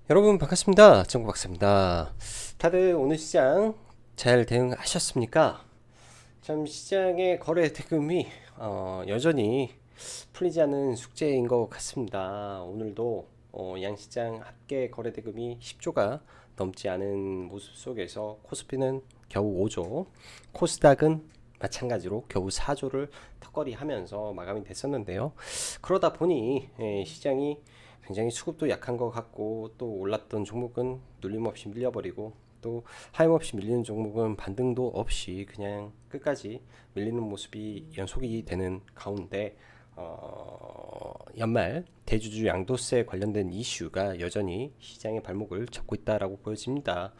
여러분 반갑습니다. 정구 박사입니다. 다들 오늘 시장 잘 대응하셨습니까? 참 시장의 거래 대금이 여전히 풀리지 않는 숙제인 것 같습니다. 오늘도 양시장 합계 거래 대금이 10조가 넘지 않은 모습 속에서 코스피는 겨우 5조, 코스닥은 마찬가지로 겨우 4조를 턱걸이 하면서 마감이 됐었는데요. 그러다 보니 시장이 굉장히 수급도 약한 것 같고, 또 올랐던 종목은 눌림없이 밀려버리고, 또 하염없이 밀리는 종목은 반등도 없이 그냥 끝까지 밀리는 모습이 연속이 되는 가운데, 연말 대주주 양도세 관련된 이슈가 여전히 시장의 발목을 잡고 있다라고 보여집니다.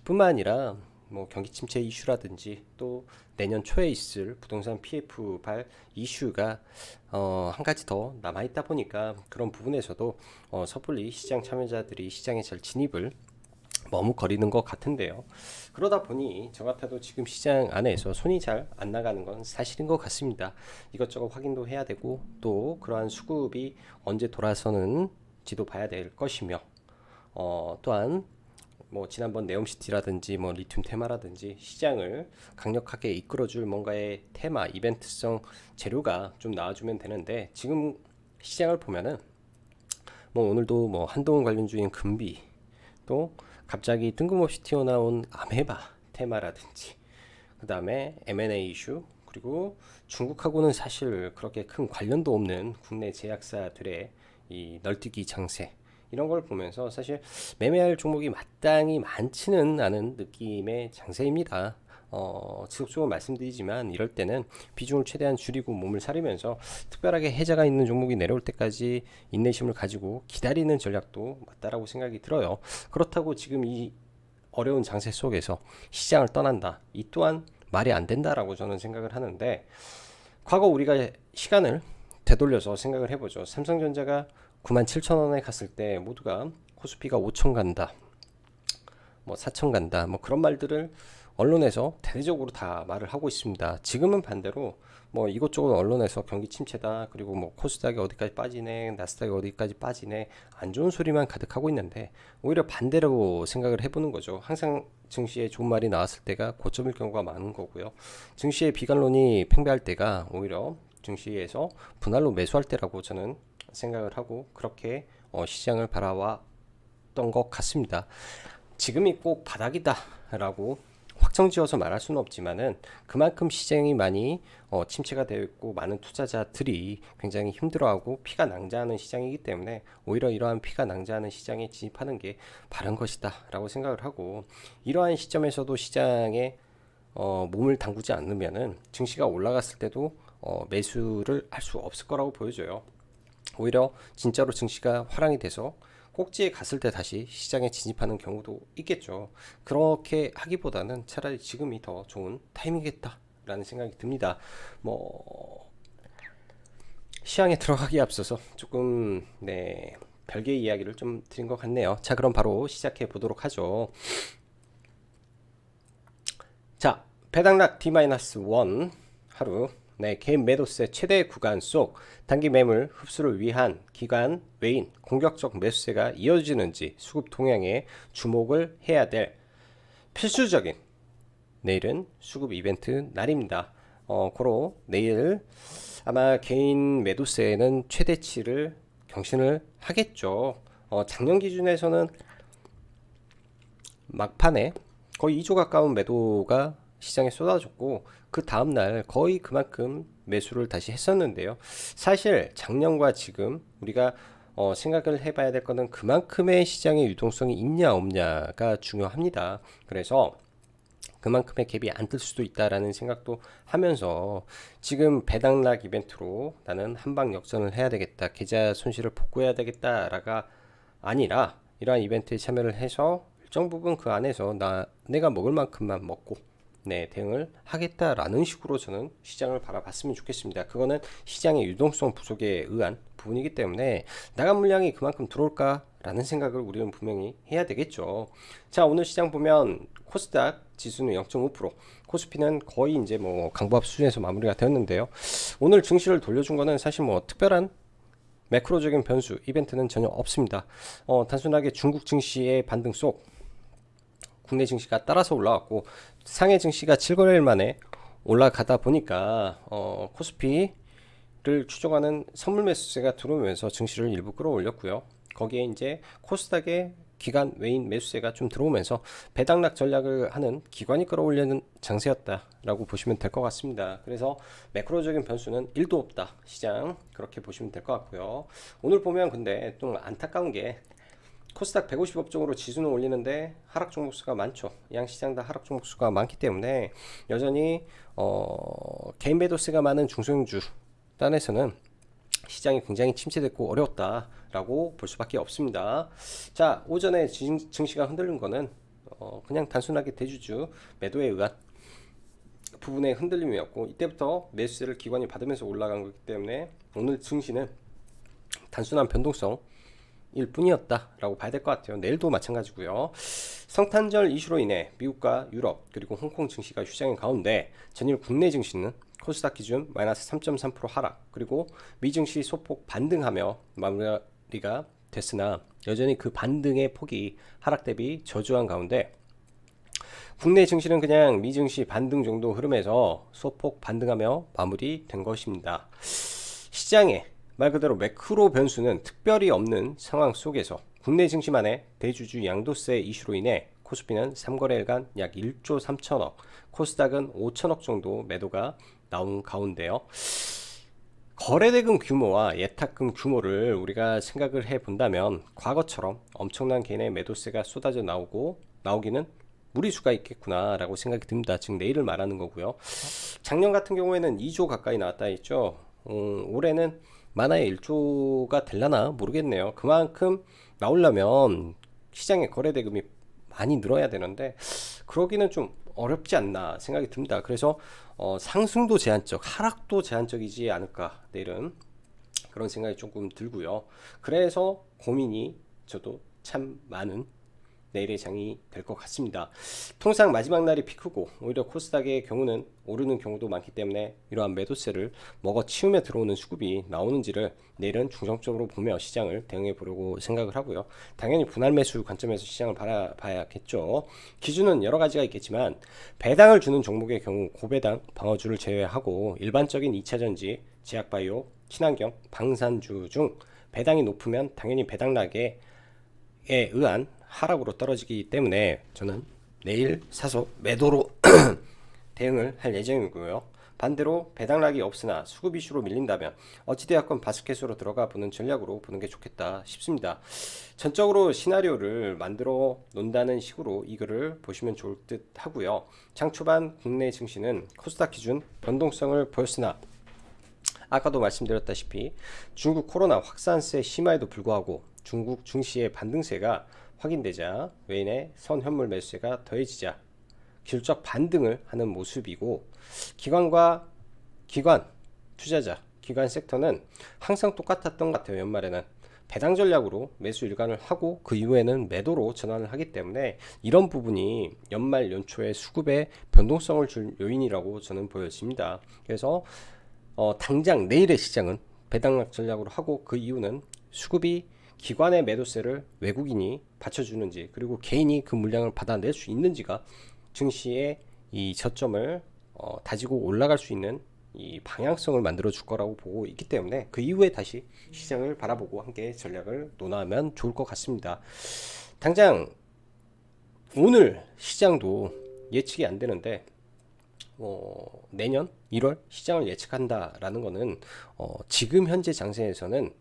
뿐만 아니라 뭐 경기 침체 이슈라든지, 또 내년 초에 있을 부동산 PF 발 이슈가 한 가지 더 남아 있다 보니까, 그런 부분에서도 섣불리 시장 참여자들이 시장에 잘 진입을 머뭇거리는 것 같은데요. 그러다 보니 저 같아도 지금 시장 안에서 손이 잘 안 나가는 건 사실인 것 같습니다. 이것저것 확인도 해야 되고, 또 그러한 수급이 언제 돌아서는지도 봐야 될 것이며, 또한 뭐 지난번 네옴시티라든지 뭐 리튬 테마라든지 시장을 강력하게 이끌어줄 뭔가의 테마, 이벤트성 재료가 좀 나와주면 되는데, 지금 시장을 보면은 뭐 오늘도 뭐 한동훈 관련주인 금비, 또 갑자기 뜬금없이 튀어나온 아메바 테마라든지, 그 다음에 M&A 이슈, 그리고 중국하고는 사실 그렇게 큰 관련도 없는 국내 제약사들의 이 널뛰기 장세, 이런 걸 보면서 사실 매매할 종목이 마땅히 많지는 않은 느낌의 장세입니다. 지속적으로 말씀드리지만, 이럴 때는 비중을 최대한 줄이고 몸을 사리면서 특별하게 해자가 있는 종목이 내려올 때까지 인내심을 가지고 기다리는 전략도 맞다라고 생각이 들어요. 그렇다고 지금 이 어려운 장세 속에서 시장을 떠난다, 이 또한 말이 안 된다라고 저는 생각을 하는데, 과거 우리가 시간을 되돌려서 생각을 해보죠. 삼성전자가 97,000원에 갔을 때 모두가 코스피가 5천 간다, 뭐 4천 간다, 뭐 그런 말들을 언론에서 대대적으로 다 말을 하고 있습니다. 지금은 반대로 뭐 이것저것 언론에서 경기 침체다, 그리고 뭐 코스닥이 어디까지 빠지네, 나스닥이 어디까지 빠지네, 안 좋은 소리만 가득하고 있는데, 오히려 반대로 생각을 해보는 거죠. 항상 증시에 좋은 말이 나왔을 때가 고점일 경우가 많은 거고요. 증시의 비관론이 팽배할 때가 오히려 증시에서 분할로 매수할 때라고 저는 생각을 하고, 그렇게 시장을 바라왔던 것 같습니다. 지금이 꼭 바닥이다라고 확정지어서 말할 수는 없지만은, 그만큼 시장이 많이 침체가 되어 있고, 많은 투자자들이 굉장히 힘들어하고 피가 낭자하는 시장이기 때문에, 오히려 이러한 피가 낭자하는 시장에 진입하는 게 바른 것이다라고 생각을 하고, 이러한 시점에서도 시장에 몸을 담그지 않으면은 증시가 올라갔을 때도 매수를 할 수 없을 거라고 보여져요. 오히려 진짜로 증시가 화랑이 돼서 꼭지에 갔을 때 다시 시장에 진입하는 경우도 있겠죠. 그렇게 하기보다는 차라리 지금이 더 좋은 타이밍이겠다라는 생각이 듭니다. 뭐 시장에 들어가기에 앞서서 조금 별개의 이야기를 좀 드린 것 같네요. 자, 그럼 바로 시작해 보도록 하죠. 자, 배당락 D-1 하루, 개인 매도세 최대 구간 속 단기 매물 흡수를 위한 기관 외인 공격적 매수세가 이어지는지 수급 동향에 주목을 해야 될 필수적인, 내일은 수급 이벤트 날입니다. 고로 내일 아마 개인 매도세는 최대치를 경신을 하겠죠. 작년 기준에서는 막판에 거의 2조 가까운 매도가 시장에 쏟아졌고, 그 다음날 거의 그만큼 매수를 다시 했었는데요. 사실 작년과 지금 우리가 생각을 해봐야 될 거는 그만큼의 시장의 유동성이 있냐 없냐가 중요합니다. 그래서 그만큼의 갭이 안 뜰 수도 있다라는 생각도 하면서, 지금 배당락 이벤트로 나는 한방 역전을 해야 되겠다, 계좌 손실을 복구해야 되겠다라가 아니라, 이러한 이벤트에 참여를 해서 일정 부분 그 안에서 내가 먹을 만큼만 먹고 대응을 하겠다라는 식으로 저는 시장을 바라봤으면 좋겠습니다. 그거는 시장의 유동성 부족에 의한 부분이기 때문에 나간 물량이 그만큼 들어올까라는 생각을 우리는 분명히 해야 되겠죠. 자, 오늘 시장 보면 코스닥 지수는 0.5%, 코스피는 거의 이제 뭐 강보합 수준에서 마무리가 되었는데요. 오늘 증시를 돌려준 거는 사실 뭐 특별한 매크로적인 변수, 이벤트는 전혀 없습니다. 단순하게 중국 증시의 반등 속 국내 증시가 따라서 올라왔고 상해 증시가 7거래일 만에 올라가다 보니까 코스피를 추종하는 선물 매수세가 들어오면서 증시를 일부 끌어올렸고요. 거기에 이제 코스닥의 기관 외인 매수세가 좀 들어오면서 배당락 전략을 하는 기관이 끌어올리는 장세였다라고 보시면 될 것 같습니다. 그래서 매크로적인 변수는 1도 없다. 시장 그렇게 보시면 될 것 같고요. 오늘 보면 근데 좀 안타까운 게 코스닥 150업 종으로 지수는 올리는데 하락 종목수가 많죠. 양시장 다 하락 종목수가 많기 때문에 여전히 개인 매도세가 많은 중소형주 단에서는 시장이 굉장히 침체됐고 어려웠다라고 볼 수밖에 없습니다. 자, 오전에 증시가 흔들린 거는 그냥 단순하게 대주주 매도에 의한 부분의 흔들림이었고 이때부터 매수세를 기관이 받으면서 올라간 거기 때문에 오늘 증시는 단순한 변동성 일 뿐이었다라고 봐야 될 것 같아요. 내일도 마찬가지고요. 성탄절 이슈로 인해 미국과 유럽 그리고 홍콩 증시가 휴장인 가운데 전일 국내 증시는 코스닥 기준 마이너스 3.3% 하락 그리고 미증시 소폭 반등하며 마무리가 됐으나 여전히 그 반등의 폭이 하락 대비 저조한 가운데 국내 증시는 그냥 미증시 반등 정도 흐름에서 소폭 반등하며 마무리된 것입니다. 시장에 말 그대로 매크로 변수는 특별히 없는 상황 속에서 국내 증시만의 대주주 양도세 이슈로 인해 코스피는 3거래일간 약 1조 3천억, 코스닥은 5천억 정도 매도가 나온 가운데요. 거래대금 규모와 예탁금 규모를 우리가 생각을 해 본다면 과거처럼 엄청난 개인의 매도세가 쏟아져 나오기는 무리수가 있겠구나 라고 생각이 듭니다. 즉 내일을 말하는 거고요. 작년 같은 경우에는 2조 가까이 나왔다 했죠. 올해는 만화의 1조가 될라나 모르겠네요. 그만큼 나오려면 시장의 거래대금이 많이 늘어야 되는데 그러기는 좀 어렵지 않나 생각이 듭니다. 그래서 상승도 제한적, 하락도 제한적이지 않을까 내일은 그런 생각이 조금 들고요. 그래서 고민이 저도 참 많은 내일의 장이 될 것 같습니다. 통상 마지막 날이 피크고 오히려 코스닥의 경우는 오르는 경우도 많기 때문에 이러한 매도세를 먹어치우며 들어오는 수급이 나오는지를 내일은 중점적으로 보며 시장을 대응해 보려고 생각을 하고요. 당연히 분할 매수 관점에서 시장을 바라봐야겠죠. 기준은 여러 가지가 있겠지만 배당을 주는 종목의 경우 고배당 방어주를 제외하고 일반적인 2차전지, 제약바이오, 친환경, 방산주 중 배당이 높으면 당연히 배당락에 의한 하락으로 떨어지기 때문에 저는 내일 사서 매도로 대응을 할 예정이고요. 반대로 배당락이 없으나 수급 이슈로 밀린다면 어찌되었건 바스켓으로 들어가 보는 전략으로 보는 게 좋겠다 싶습니다. 전적으로 시나리오를 만들어 놓는다는 식으로 이 글을 보시면 좋을 듯 하고요. 장 초반 국내 증시는 코스닥 기준 변동성을 보였으나 아까도 말씀드렸다시피 중국 코로나 확산세 심화에도 불구하고 중국 증시의 반등세가 확인되자 외인의 선현물 매수세가 더해지자 기술적 반등을 하는 모습이고 기관 투자자, 기관 섹터는 항상 똑같았던 것 같아요. 연말에는 배당 전략으로 매수 일관을 하고 그 이후에는 매도로 전환을 하기 때문에 이런 부분이 연말 연초에 수급에 변동성을 줄 요인이라고 저는 보여집니다. 그래서 당장 내일의 시장은 배당락 전략으로 하고 그 이유는 수급이 기관의 매도세를 외국인이 받쳐주는지 그리고 개인이 그 물량을 받아낼 수 있는지가 증시의 이 저점을 다지고 올라갈 수 있는 이 방향성을 만들어 줄 거라고 보고 있기 때문에 그 이후에 다시 시장을 바라보고 함께 전략을 논하면 좋을 것 같습니다. 당장 오늘 시장도 예측이 안 되는데 내년 1월 시장을 예측한다라는 거는 지금 현재 장세에서는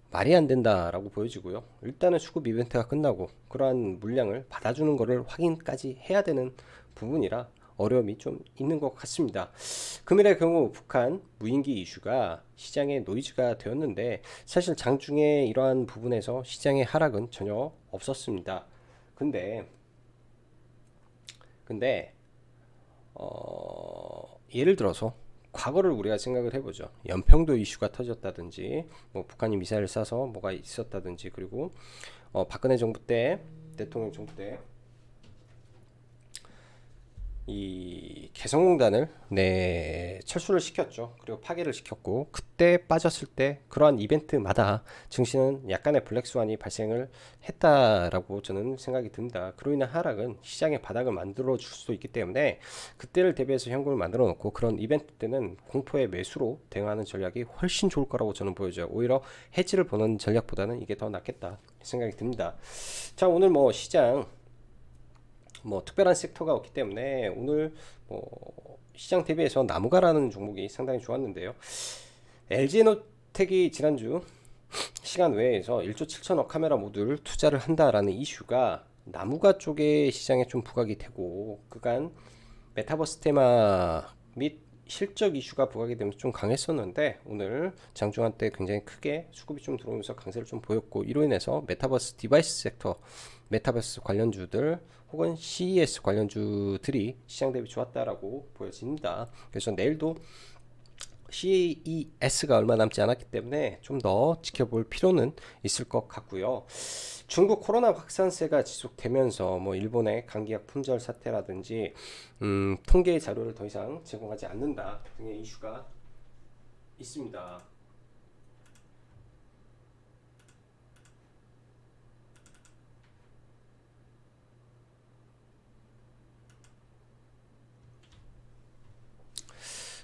말이 안 된다라고 보여지고요. 일단은 수급 이벤트가 끝나고 그러한 물량을 받아주는 것을 확인까지 해야 되는 부분이라 어려움이 좀 있는 것 같습니다. 금일의 경우 북한 무인기 이슈가 시장의 노이즈가 되었는데 사실 장중에 이러한 부분에서 시장의 하락은 전혀 없었습니다. 근데 예를 들어서 과거를 우리가 생각을 해보죠. 연평도 이슈가 터졌다든지 뭐 북한이 미사일을 쏴서 뭐가 있었다든지 그리고 박근혜 정부 때 대통령 정부 때 이 개성공단을 철수를 시켰죠. 그리고 파괴를 시켰고, 그때 빠졌을 때 그러한 이벤트마다 증시는 약간의 블랙스완이 발생을 했다라고 저는 생각이 듭니다. 그로 인한 하락은 시장의 바닥을 만들어 줄 수도 있기 때문에 그때를 대비해서 현금을 만들어 놓고 그런 이벤트 때는 공포의 매수로 대응하는 전략이 훨씬 좋을 거라고 저는 보여져요. 오히려 해지를 보는 전략보다는 이게 더 낫겠다 생각이 듭니다. 자, 오늘 뭐 시장 특별한 섹터가 없기 때문에 오늘 시장 대비해서 나무가라는 종목이 상당히 좋았는데요. LG에너텍이 지난주 시간 외에서 1조 7천억 카메라 모듈 투자를 한다라는 이슈가 나무가 쪽에 시장에 좀 부각이 되고, 그간 메타버스 테마 및 실적 이슈가 부각이 되면서 좀 강했었는데, 오늘 장중한 때 굉장히 크게 수급이 좀 들어오면서 강세를 좀 보였고, 이로 인해서 메타버스 디바이스 섹터, 메타버스 관련주들 혹은 CES 관련주들이 시장 대비 좋았다라고 보여집니다. 그래서 내일도 CES가 얼마 남지 않았기 때문에 좀 더 지켜볼 필요는 있을 것 같고요. 중국 코로나 확산세가 지속되면서 일본의 감기약 품절 사태라든지 통계 자료를 더 이상 제공하지 않는다 등의 이슈가 있습니다.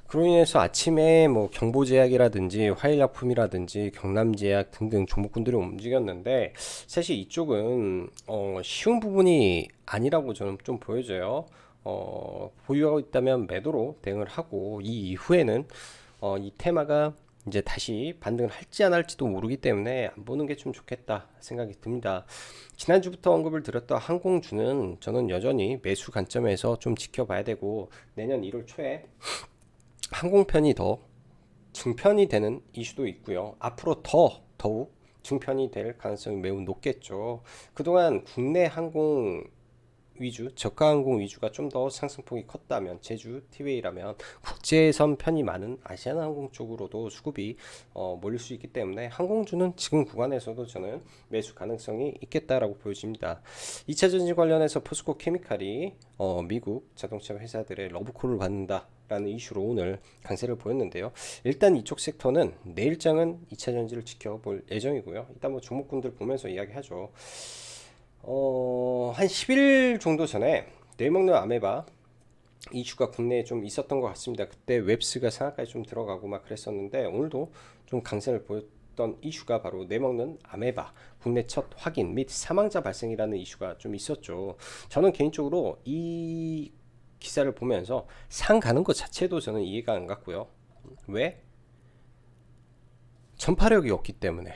그로 인해서 아침에 경보제약이라든지 화일약품이라든지 경남제약 등등 종목군들이 움직였는데, 사실 이쪽은 쉬운 부분이 아니라고 저는 좀 보여져요. 보유하고 있다면 매도로 대응을 하고, 이 이후에는 이 테마가 이제 다시 반등을 할지 안 할지도 모르기 때문에 안 보는 게 좀 좋겠다 생각이 듭니다. 지난주부터 언급을 드렸던 항공주는 저는 여전히 매수 관점에서 좀 지켜봐야 되고, 내년 1월 초에 항공편이 더 증편이 되는 이슈도 있고요. 앞으로 더욱 증편이 될 가능성이 매우 높겠죠. 그동안 국내 항공 위주, 저가 항공 위주가 좀 더 상승폭이 컸다면, 제주, 티웨이라면 국제선 편이 많은 아시아나항공 쪽으로도 수급이 몰릴 수 있기 때문에 항공주는 지금 구간에서도 저는 매수 가능성이 있겠다라고 보여집니다. 2차전지 관련해서 포스코 케미칼이 미국 자동차 회사들의 러브콜을 받는다 라는 이슈로 오늘 강세를 보였는데요. 일단 이쪽 섹터는 내일장은 2차전지를 지켜볼 예정이고요. 이따 종목군들 보면서 이야기하죠. 한 10일 정도 전에 내일 먹는 아메바 이슈가 국내에 좀 있었던 것 같습니다. 그때 웹스가 상한가에 좀 들어가고 막 그랬었는데, 오늘도 좀 강세를 보였던 이슈가 바로 내일 먹는 아메바 국내 첫 확인 및 사망자 발생이라는 이슈가 좀 있었죠. 저는 개인적으로 이 기사를 보면서 상 가는 것 자체도 저는 이해가 안 갔고요. 왜? 전파력이 없기 때문에,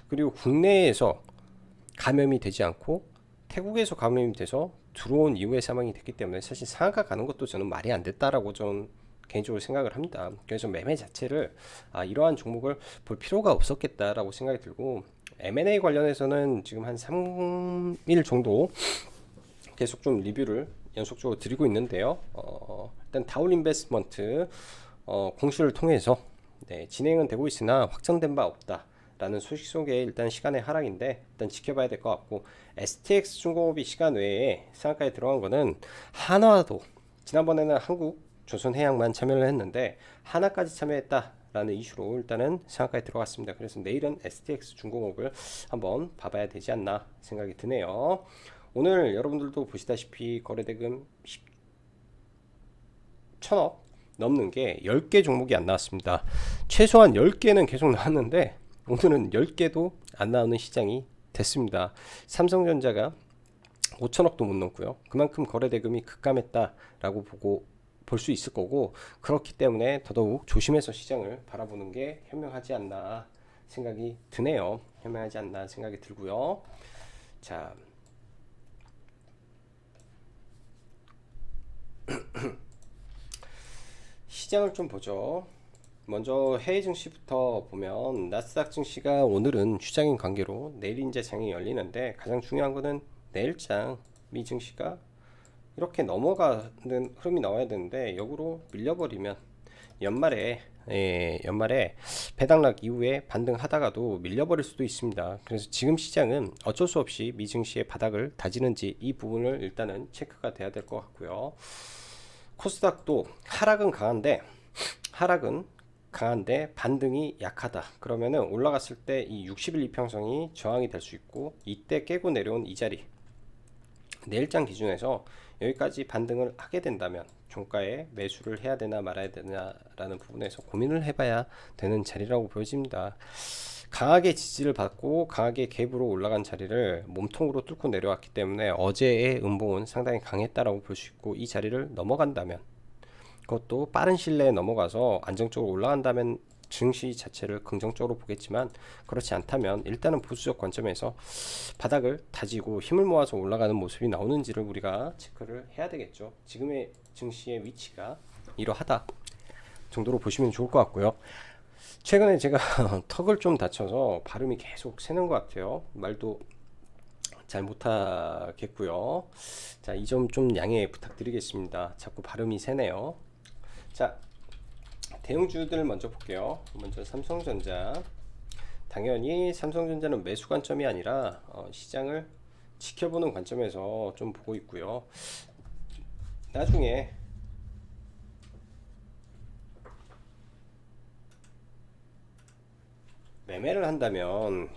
그리고 국내에서 감염이 되지 않고 태국에서 감염이 돼서 들어온 이후에 사망이 됐기 때문에 사실 상한가 가는 것도 저는 말이 안 됐다라고 저는 개인적으로 생각을 합니다. 그래서 매매 자체를 이러한 종목을 볼 필요가 없었겠다라고 생각이 들고, M&A 관련해서는 지금 한 3일 정도 계속 좀 리뷰를 연속적으로 드리고 있는데요. 일단 다울 인베스트먼트 공시를 통해서 진행은 되고 있으나 확정된 바 없다 라는 소식 속에 일단 시간의 하락인데, 일단 지켜봐야 될 것 같고, STX 중공업이 시간 외에 상한가에 들어간 거는 한화도 지난번에는 한국 조선해양만 참여를 했는데 하나까지 참여했다 라는 이슈로 일단은 상한가에 들어갔습니다. 그래서 내일은 STX 중공업을 한번 봐봐야 되지 않나 생각이 드네요. 오늘 여러분들도 보시다시피 거래대금 1000억 넘는 게 10개 종목이 안 나왔습니다. 최소한 10개는 계속 나왔는데 오늘은 10개도 안 나오는 시장이 됐습니다. 삼성전자가 5천억도 못 넘고요. 그만큼 거래대금이 급감했다라고 보고 볼 수 있을 거고, 그렇기 때문에 더더욱 조심해서 시장을 바라보는 게 현명하지 않나 생각이 드네요. 현명하지 않나 생각이 들고요. 자, 시장을 좀 보죠. 먼저 해외 증시부터 보면 나스닥 증시가 오늘은 휴장인 관계로 내일 이제 장이 열리는데, 가장 중요한 거는 내일장 미 증시가 이렇게 넘어가는 흐름이 나와야 되는데 역으로 밀려버리면 연말에 연말에 배당락 이후에 반등하다가도 밀려버릴 수도 있습니다. 그래서 지금 시장은 어쩔 수 없이 미증시의 바닥을 다지는지 이 부분을 일단은 체크가 돼야 될 것 같고요. 코스닥도 하락은 강한데 반등이 약하다. 그러면은 올라갔을 때 이 60일 이평선이 저항이 될 수 있고, 이때 깨고 내려온 이 자리, 내일장 기준에서 여기까지 반등을 하게 된다면 종가에 매수를 해야 되나 말아야 되나라는 부분에서 고민을 해봐야 되는 자리라고 보여집니다. 강하게 지지를 받고 강하게 갭으로 올라간 자리를 몸통으로 뚫고 내려왔기 때문에 어제의 음봉은 상당히 강했다라고 볼 수 있고, 이 자리를 넘어간다면, 그것도 빠른 시일 내에 넘어가서 안정적으로 올라간다면 증시 자체를 긍정적으로 보겠지만, 그렇지 않다면 일단은 보수적 관점에서 바닥을 다지고 힘을 모아서 올라가는 모습이 나오는지를 우리가 체크를 해야 되겠죠. 지금의 증시의 위치가 이러하다 정도로 보시면 좋을 것 같고요. 최근에 제가 턱을 좀 다쳐서 발음이 계속 새는 것 같아요. 말도 잘 못하겠고요. 자, 이 점 좀 양해 부탁드리겠습니다. 자꾸 발음이 새네요. 자, 대형주들 먼저 볼게요. 먼저 삼성전자. 당연히 삼성전자는 매수 관점이 아니라 시장을 지켜보는 관점에서 좀 보고 있고요. 나중에 매매를 한다면,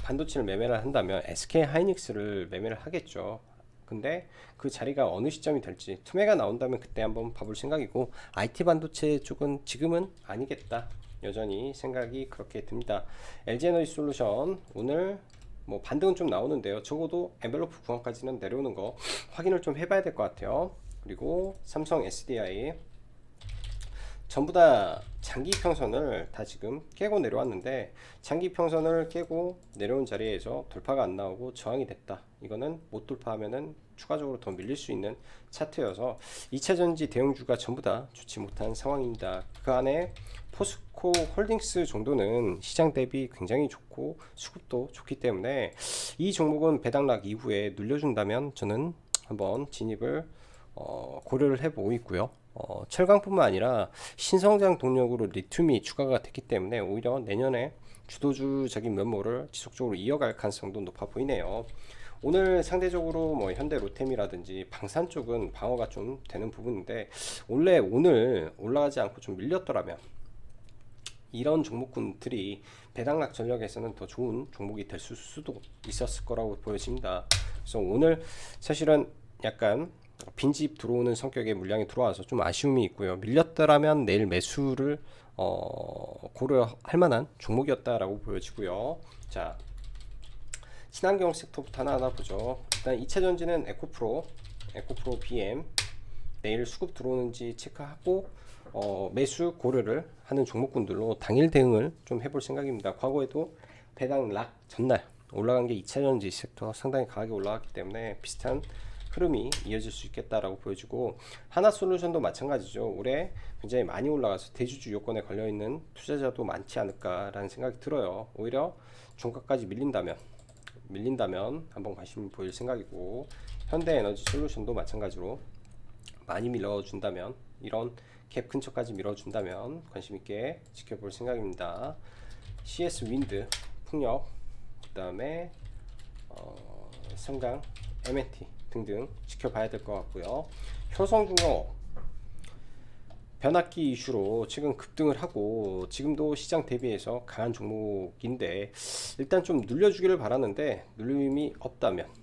반도체를 매매를 한다면 SK 하이닉스를 매매를 하겠죠. 근데 그 자리가 어느 시점이 될지, 투매가 나온다면 그때 한번 봐볼 생각이고, IT 반도체 쪽은 지금은 아니겠다, 여전히 생각이 그렇게 듭니다. LG에너지 솔루션 오늘 뭐 반등은 좀 나오는데요, 적어도 엔벨로프 구간까지는 내려오는 거 확인을 좀 해봐야 될 것 같아요. 그리고 삼성 SDI 전부 다 장기 평선을 다 지금 깨고 내려왔는데, 장기 평선을 깨고 내려온 자리에서 돌파가 안 나오고 저항이 됐다. 이거는 못 돌파하면은 추가적으로 더 밀릴 수 있는 차트여서 2차전지 대형주가 전부 다 좋지 못한 상황입니다. 그 안에 포스코 홀딩스 정도는 시장 대비 굉장히 좋고 수급도 좋기 때문에 이 종목은 배당락 이후에 눌려준다면 저는 한번 진입을 고려를 해보고 있고요. 철강뿐만 아니라 신성장 동력으로 리튬이 추가가 됐기 때문에 오히려 내년에 주도주적인 면모를 지속적으로 이어갈 가능성도 높아 보이네요. 오늘 상대적으로 뭐 현대 로템이라든지 방산 쪽은 방어가 좀 되는 부분인데, 원래 오늘 올라가지 않고 좀 밀렸더라면 이런 종목군들이 배당락 전략에서는 더 좋은 종목이 될 수도 있었을 거라고 보여집니다. 그래서 오늘 사실은 약간 빈집 들어오는 성격의 물량이 들어와서 좀 아쉬움이 있고요. 밀렸더라면 내일 매수를 고려할 만한 종목이었다라고 보여지고요. 자, 친환경 섹터부터 하나하나 보죠. 일단 2차전지는 에코프로 BM 내일 수급 들어오는지 체크하고 매수 고려를 하는 종목군들로 당일 대응을 좀 해볼 생각입니다. 과거에도 배당락 전날 올라간 게 2차전지 섹터 상당히 강하게 올라갔기 때문에 비슷한 흐름이 이어질 수 있겠다라고 보여지고, 하나솔루션도 마찬가지죠. 올해 굉장히 많이 올라가서 대주주 요건에 걸려있는 투자자도 많지 않을까라는 생각이 들어요. 오히려 종가까지 밀린다면 한번 관심 보일 생각이고, 현대에너지 솔루션도 마찬가지로 많이 밀어준다면, 이런 갭 근처까지 밀어준다면 관심 있게 지켜볼 생각입니다. CS 윈드, 풍력, 그 다음에 성강, M&T 등등 지켜봐야 될 것 같고요. 효성중공업 변압기 이슈로 최근 급등을 하고 지금도 시장 대비해서 강한 종목인데, 일단 좀 눌려주기를 바라는데 눌림이 없다면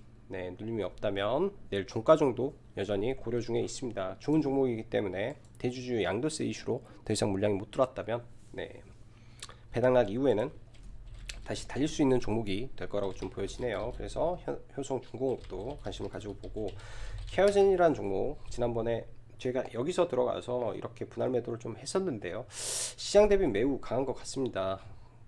내일 종가 정도 여전히 고려 중에 있습니다. 좋은 종목이기 때문에 대주주 양도세 이슈로 더 이상 물량이 못 들어왔다면 배당락 이후에는 다시 달릴 수 있는 종목이 될 거라고 좀 보여지네요. 그래서 효성중공업도 관심을 가지고 보고, 케어젠이라는 종목 지난번에 제가 여기서 들어가서 이렇게 분할 매도를 좀 했었는데요, 시장 대비 매우 강한 것 같습니다.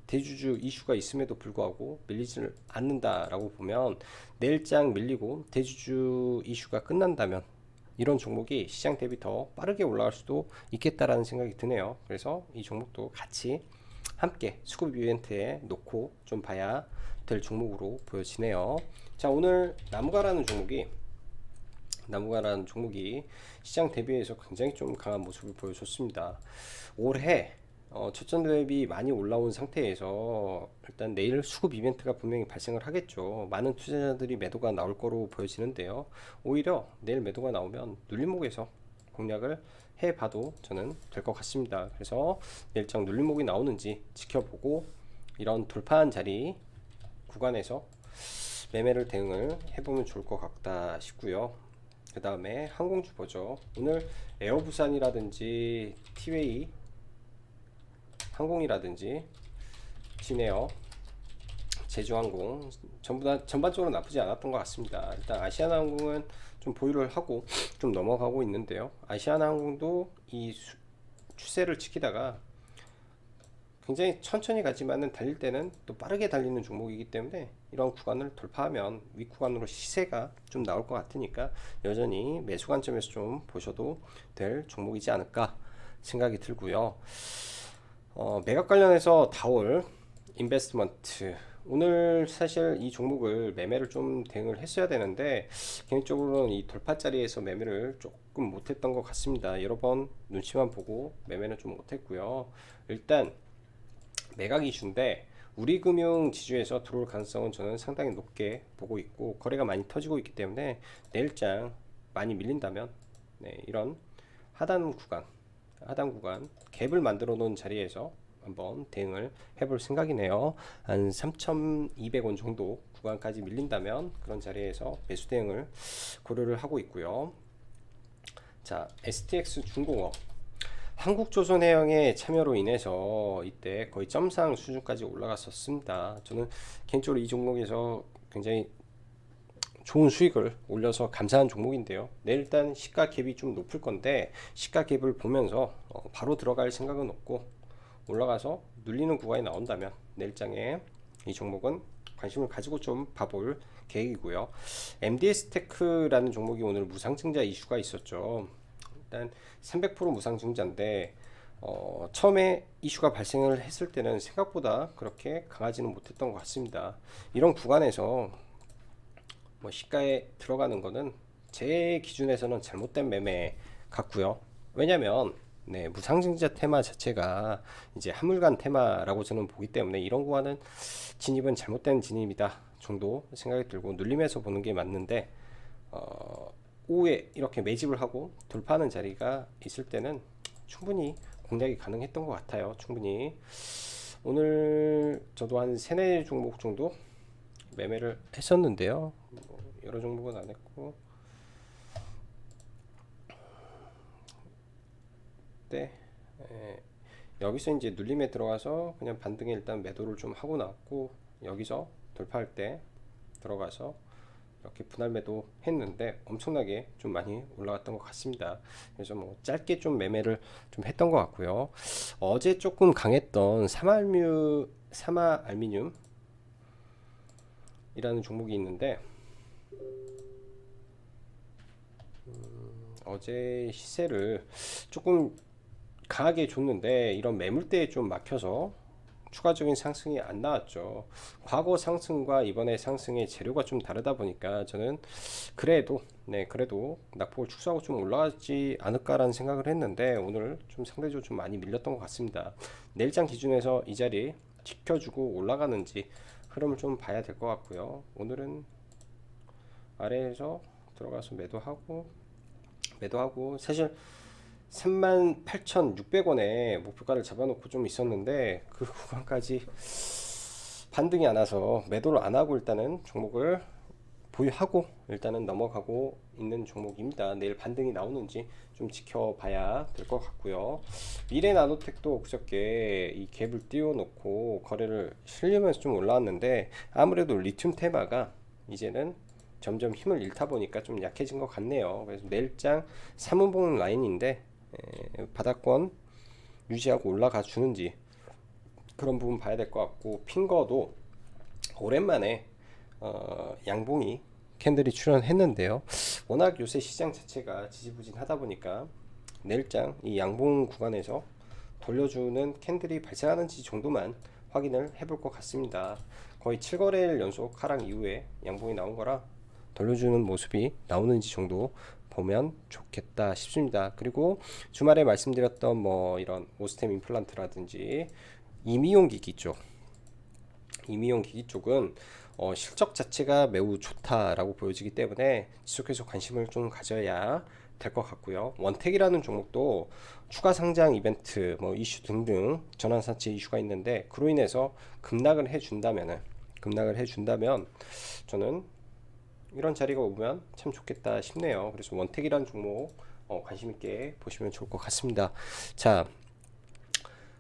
대주주 이슈가 있음에도 불구하고 밀리지를 않는다라고 보면, 내일장 밀리고 대주주 이슈가 끝난다면 이런 종목이 시장 대비 더 빠르게 올라갈 수도 있겠다라는 생각이 드네요. 그래서 이 종목도 같이 함께 수급 이벤트에 놓고 좀 봐야 될 종목으로 보여지네요. 자, 오늘 나무가라는 종목이 나무가라는 종목이 시장 대비해서 굉장히 좀 강한 모습을 보여줬습니다. 올해 첫전 대비 많이 올라온 상태에서 일단 내일 수급 이벤트가 분명히 발생을 하겠죠. 많은 투자자들이 매도가 나올 거로 보여지는데요. 오히려 내일 매도가 나오면 눌림목에서 공략을 해봐도 저는 될 것 같습니다. 그래서 내일장 눌림목이 나오는지 지켜보고 이런 돌파한 자리 구간에서 매매를 대응을 해보면 좋을 것 같다 싶고요. 그 다음에 항공주 보죠. 오늘 에어부산이라든지 티웨이 항공이라든지 진에어, 제주항공 전부 다 전반적으로 나쁘지 않았던 것 같습니다. 일단 아시아나항공은 좀 보유를 하고 좀 넘어가고 있는데요. 아시아나항공도 이 추세를 지키다가 굉장히 천천히 가지만은 달릴 때는 또 빠르게 달리는 종목이기 때문에 이런 구간을 돌파하면 윗구간으로 시세가 좀 나올 것 같으니까 여전히 매수 관점에서 좀 보셔도 될 종목이지 않을까 생각이 들고요. 매각 관련해서 다올 인베스트먼트 오늘 사실 이 종목을 매매를 좀 대응을 했어야 되는데 개인적으로는 이 돌파 자리에서 매매를 조금 못했던 것 같습니다. 여러 번 눈치만 보고 매매는 좀 못했고요. 일단 매각 이슈인데 우리금융 지주에서 들어올 가능성은 저는 상당히 높게 보고 있고 거래가 많이 터지고 있기 때문에 내일장 많이 밀린다면 이런 하단 구간 갭을 만들어 놓은 자리에서 한번 대응을 해볼 생각이네요. 한 3,200원 정도 구간까지 밀린다면 그런 자리에서 매수 대응을 고려를 하고 있고요. 자, STX 중공업 한국조선해양의 참여로 인해서 이때 거의 점상 수준까지 올라갔었습니다. 저는 개인적으로 이 종목에서 굉장히 좋은 수익을 올려서 감사한 종목인데요. 일단 시가 갭이 좀 높을 건데 시가 갭을 보면서 바로 들어갈 생각은 없고 올라가서 눌리는 구간이 나온다면 내일장에 이 종목은 관심을 가지고 좀 봐볼 계획이고요. MDS테크라는 종목이 오늘 무상증자 이슈가 있었죠. 일단 300% 무상증자인데 처음에 이슈가 발생을 했을 때는 생각보다 그렇게 강하지는 못했던 것 같습니다. 이런 구간에서 시가에 들어가는 거는 제 기준에서는 잘못된 매매 같고요. 왜냐면 무상증자 테마 자체가 이제 한물간 테마라고 저는 보기 때문에 이런 구간은 진입은 잘못된 진입이다 정도 생각이 들고 눌림에서 보는 게 맞는데 오후에 이렇게 매집을 하고 돌파하는 자리가 있을 때는 충분히 공략이 가능했던 것 같아요. 충분히 오늘 저도 한 3-4 종목 정도 매매를 했었는데요. 여러 종목은 안 했고 여기서 이제 눌림에 들어가서 그냥 반등에 일단 매도를 좀 하고 나왔고 여기서 돌파할 때 들어가서 이렇게 분할 매도 했는데 엄청나게 좀 많이 올라갔던 것 같습니다. 그래서 짧게 좀 매매를 좀 했던 것 같고요. 어제 조금 강했던 사마알미늄 이라는 종목이 있는데 어제 시세를 조금 강하게 줬는데 이런 매물대에 좀 막혀서 추가적인 상승이 안 나왔죠. 과거 상승과 이번에 상승의 재료가 좀 다르다 보니까 저는 그래도 낙폭을 축소하고 좀 올라가지 않을까라는 생각을 했는데 오늘 좀 상대적으로 좀 많이 밀렸던 것 같습니다. 내일장 기준에서 이 자리 지켜주고 올라가는지 흐름을 좀 봐야 될 것 같고요. 오늘은 아래에서 들어가서 매도하고 사실 38,600원에 목표가를 잡아놓고 좀 있었는데 그 구간까지 반등이 안 와서 매도를 안 하고 일단은 종목을 보유하고 일단은 넘어가고 있는 종목입니다. 내일 반등이 나오는지 좀 지켜봐야 될 것 같고요. 미래나노텍도 그저께 이 갭을 띄워놓고 거래를 실리면서 좀 올라왔는데 아무래도 리튬 테마가 이제는 점점 힘을 잃다 보니까 좀 약해진 것 같네요. 그래서 내일장 3분봉 라인인데 바닥권 유지하고 올라가 주는지 그런 부분 봐야 될 것 같고 핑거도 오랜만에 양봉이 캔들이 출현했는데요. 워낙 요새 시장 자체가 지지부진하다 보니까 내일장 이 양봉 구간에서 돌려주는 캔들이 발생하는지 정도만 확인을 해볼 것 같습니다. 거의 7거래일 연속 하락 이후에 양봉이 나온 거라 돌려주는 모습이 나오는지 정도 보면 좋겠다 싶습니다. 그리고 주말에 말씀드렸던 뭐 이런 오스템 임플란트라든지 이미용 기기 쪽, 이미용 기기 쪽은 실적 자체가 매우 좋다라고 보여지기 때문에 지속해서 관심을 좀 가져야 될 것 같고요. 원택이라는 종목도 추가 상장 이벤트, 뭐 이슈 등등 전환사채 이슈가 있는데 그로 인해서 급락을 해준다면 저는 이런 자리가 오면 참 좋겠다 싶네요. 그래서 원택이라는 종목 관심 있게 보시면 좋을 것 같습니다. 자,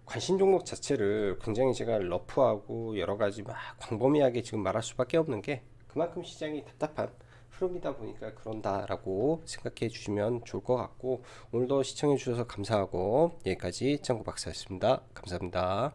관심 종목 자체를 굉장히 제가 러프하고 여러 가지 막 광범위하게 지금 말할 수밖에 없는 게 그만큼 시장이 답답한 흐름이다 보니까 그런다라고 생각해 주시면 좋을 것 같고, 오늘도 시청해 주셔서 감사하고 여기까지 짱구 박사였습니다. 감사합니다.